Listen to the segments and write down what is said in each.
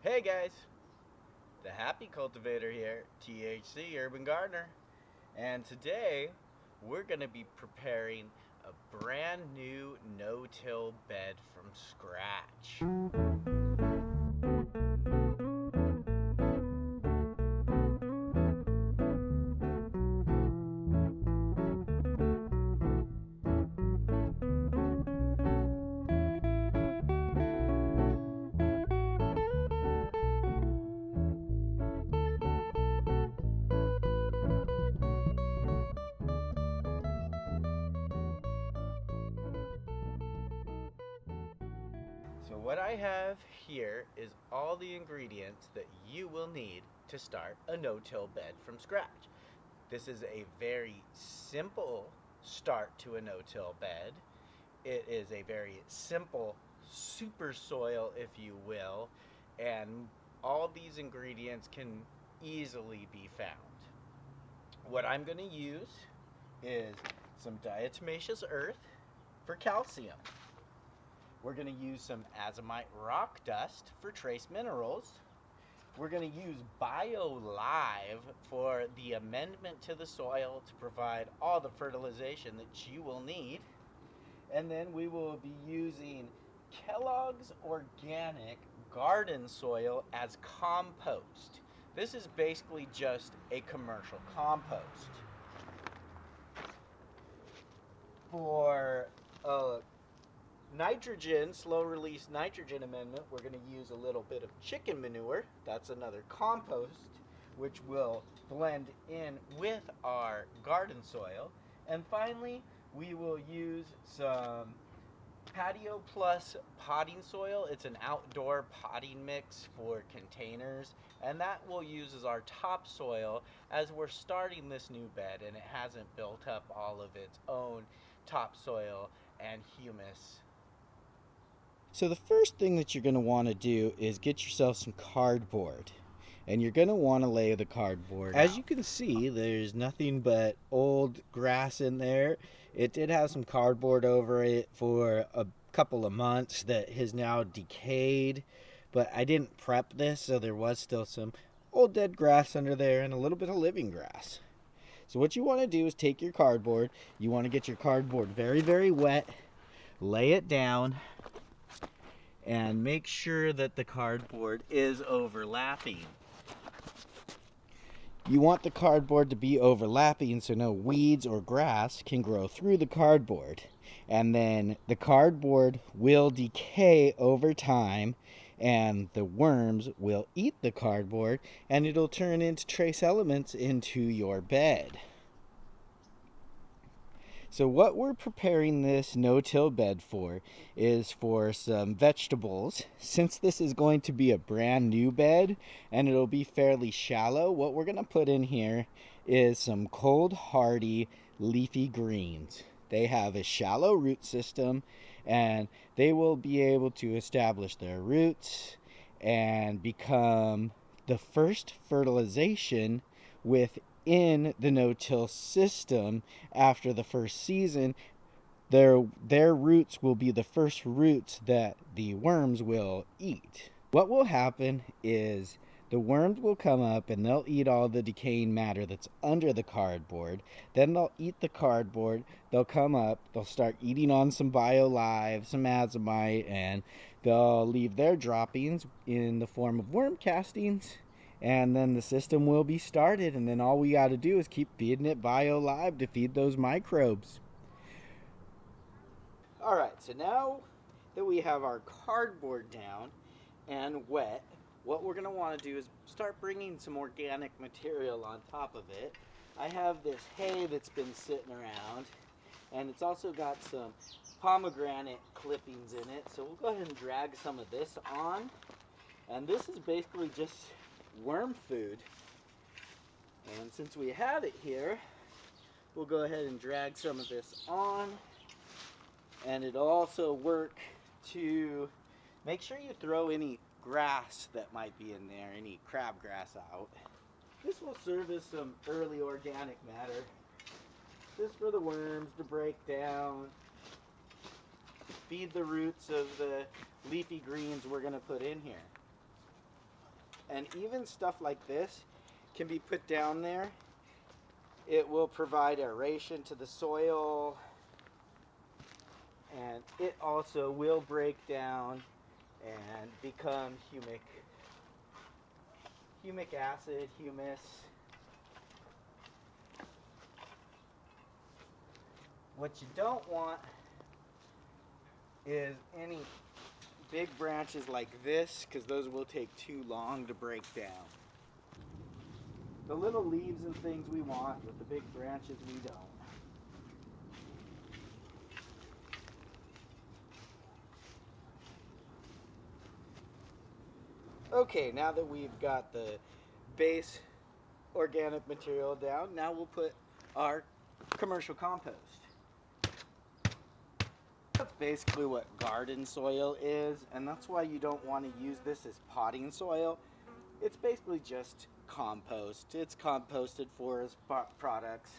Hey guys, the Happy Cultivator here, THC Urban Gardener, and today we're going to be preparing a brand new no-till bed from scratch. So what I have here is all the ingredients that you will need to start a no-till bed from scratch. This is a very simple start to a no-till bed. It is a very simple super soil, if you will, and all these ingredients can easily be found. What I'm going to use is some diatomaceous earth for calcium. We're going to use some azomite rock dust for trace minerals. We're going to use BioLive for the amendment to the soil to provide all the fertilization that you will need. And then we will be using Kellogg's Organic Garden Soil as compost. This is basically just a commercial compost. For nitrogen, slow release nitrogen amendment, we're going to use a little bit of chicken manure. That's another compost, which will blend in with our garden soil. And finally, we will use some Patio Plus potting soil. It's an outdoor potting mix for containers, and that we'll use as our topsoil as we're starting this new bed and it hasn't built up all of its own topsoil and humus. So the first thing that you're going to want to do is get yourself some cardboard. And you're going to want to lay the cardboard out. As you can see, there's nothing but old grass in there. It did have some cardboard over it for a couple of months that has now decayed. But I didn't prep this, so there was still some old dead grass under there and a little bit of living grass. So what you want to do is take your cardboard. You want to get your cardboard very, very wet. Lay it down. And make sure that the cardboard is overlapping. You want the cardboard to be overlapping so no weeds or grass can grow through the cardboard. And then the cardboard will decay over time and the worms will eat the cardboard and it'll turn into trace elements into your bed. So what we're preparing this no-till bed for is for some vegetables. Since this is going to be a brand new bed and it'll be fairly shallow, what we're going to put in here is some cold hardy leafy greens. They have a shallow root system and they will be able to establish their roots and become the first fertilization within the no-till system. After the first season, their roots will be the first roots that the worms will eat. What will happen is the worms will come up and they'll eat all the decaying matter that's under the cardboard. Then they'll eat the cardboard. They'll come up, they'll start eating on some BioLive, some azomite, and they'll leave their droppings in the form of worm castings. And then the system will be started, and then all we got to do is keep feeding it BioLive to feed those microbes. All right, so now that we have our cardboard down and wet, what we're going to want to do is start bringing some organic material on top of it. I have this hay that's been sitting around, and it's also got some pomegranate clippings in it, so we'll go ahead and drag some of this on. And this is basically just worm food, and since we have it here, we'll go ahead and drag some of this on. And it'll also work to make sure you throw any grass that might be in there, any crabgrass, out. This will serve as some early organic matter just for the worms to break down, feed the roots of the leafy greens we're going to put in here. And even stuff like this can be put down there. It will provide aeration to the soil, and it also will break down and become humic acid, humus. What you don't want is any big branches like this, because those will take too long to break down. The little leaves and things we want, but the big branches we don't. Okay, now that we've got the base organic material down, now we'll put our commercial compost. That's basically what garden soil is, and that's why you don't want to use this as potting soil. It's basically just compost. It's composted forest products.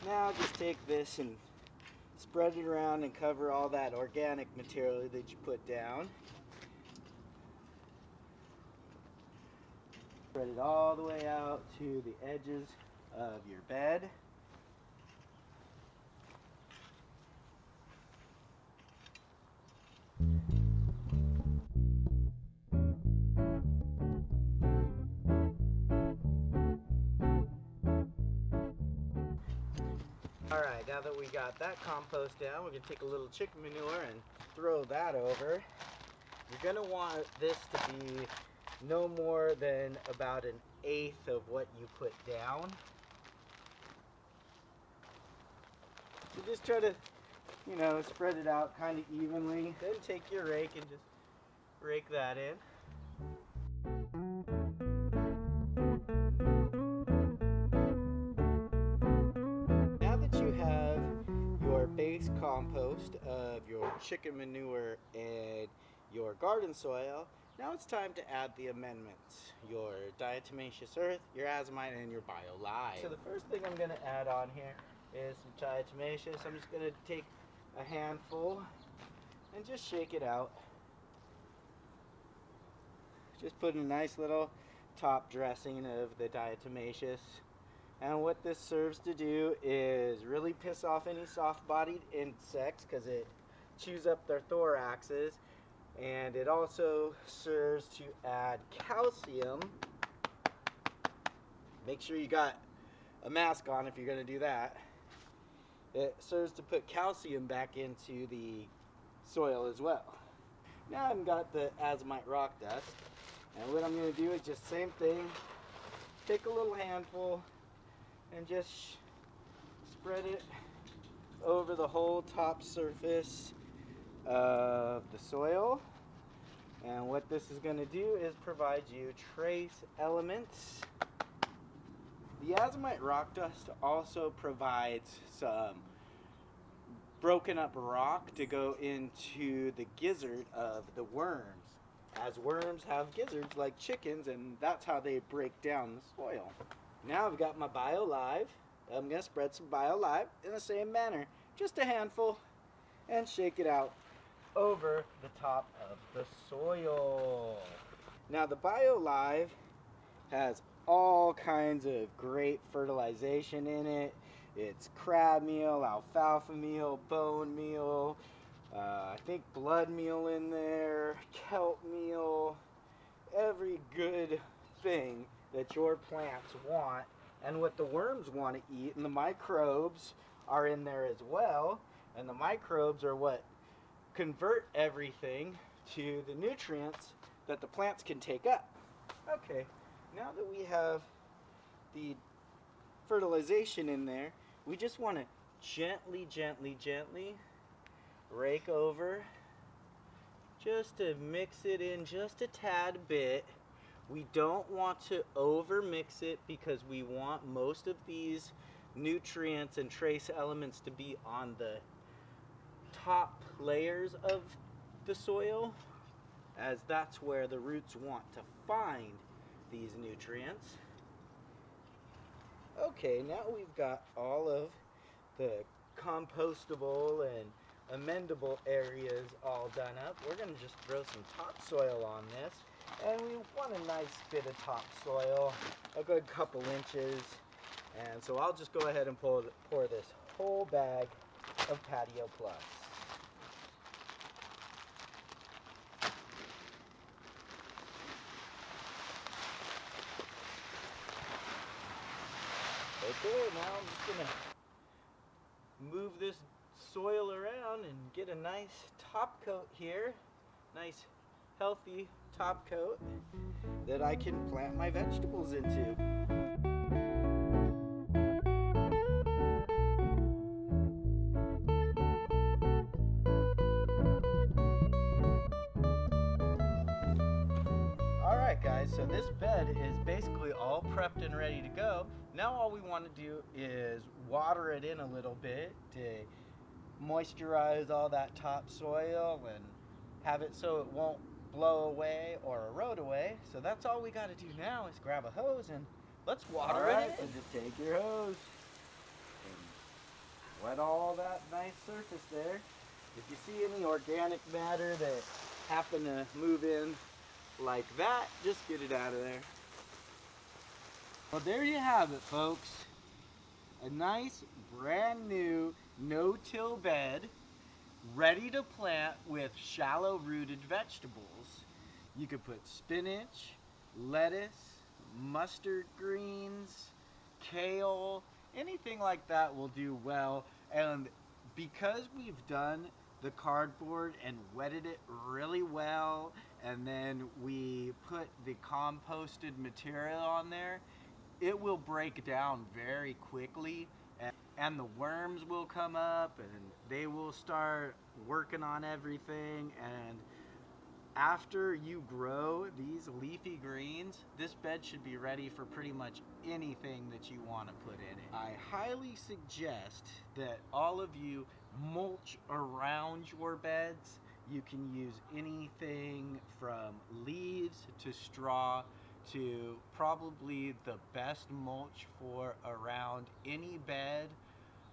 Now just take this and spread it around and cover all that organic material that you put down. Spread it all the way out to the edges of your bed. Alright, now that we got that compost down, we're going to take a little chicken manure and throw that over. You're going to want this to be no more than about 1/8 of what you put down. So just try to, spread it out kind of evenly. Then take your rake and just rake that in. Now that you have your base compost of your chicken manure and your garden soil, now it's time to add the amendments. Your diatomaceous earth, your azomite, and your BioLive. So the first thing I'm going to add on here is some diatomaceous. I'm just going to take a handful and just shake it out. Just put a nice little top dressing of the diatomaceous. And what this serves to do is really piss off any soft-bodied insects because it chews up their thoraxes. And it also serves to add calcium. Make sure you got a mask on if you're going to do that. It serves to put calcium back into the soil as well. Now I've got the azomite rock dust. And what I'm going to do is just same thing. Take a little handful and just spread it over the whole top surface of the soil. And what this is going to do is provide you trace elements. The azomite rock dust also provides some broken up rock to go into the gizzard of the worms, as worms have gizzards like chickens, and that's how they break down the soil. Now I've got my BioLive. I'm going to spread some BioLive in the same manner, just a handful, and shake it out over the top of the soil. Now the BioLive has all kinds of great fertilization in it. It's crab meal, alfalfa meal, bone meal, I think blood meal in there, kelp meal, every good thing that your plants want and what the worms want to eat, and the microbes are in there as well, and the microbes are what convert everything to the nutrients that the plants can take up. Okay, now that we have the fertilization in there, we just want to gently rake over just to mix it in just a tad bit. We don't want to over mix it because we want most of these nutrients and trace elements to be on the top layers of the soil, as that's where the roots want to find these nutrients. Okay, now we've got all of the compostable and amendable areas all done up, we're going to just throw some topsoil on this. And we want a nice bit of topsoil, a good couple inches. And so I'll just go ahead and pour this whole bag of Patio Plus. Okay, now I'm just going to move this soil around and get a nice top coat here. Nice, healthy top coat that I can plant my vegetables into. Alright guys, so this bed is basically all prepped and ready to go. Now all we want to do is water it in a little bit to moisturize all that topsoil and have it so it won't blow away or erode away. So that's all we got to do now is grab a hose and let's water it in. So just take your hose and wet all that nice surface there. If you see any organic matter that happen to move in like that, just get it out of there. Well, there you have it, folks. A nice brand new no-till bed ready to plant with shallow rooted vegetables. You could put spinach, lettuce, mustard greens, kale, anything like that will do well. And because we've done the cardboard and wetted it really well, and then we put the composted material on there, it will break down very quickly, and the worms will come up and they will start working on everything. And after you grow these leafy greens, this bed should be ready for pretty much anything that you want to put in it. I highly suggest that all of you mulch around your beds. You can use anything from leaves to straw to probably the best mulch for around any bed,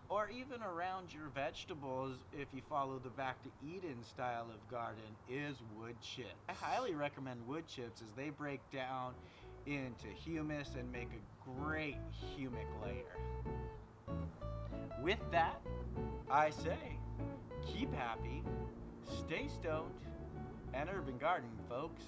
or even around your vegetables. If you follow the back to Eden style of garden, is wood chips. I highly recommend wood chips as they break down into humus and make a great humic layer. With that, I say, keep happy, stay stoned, and urban gardening, folks.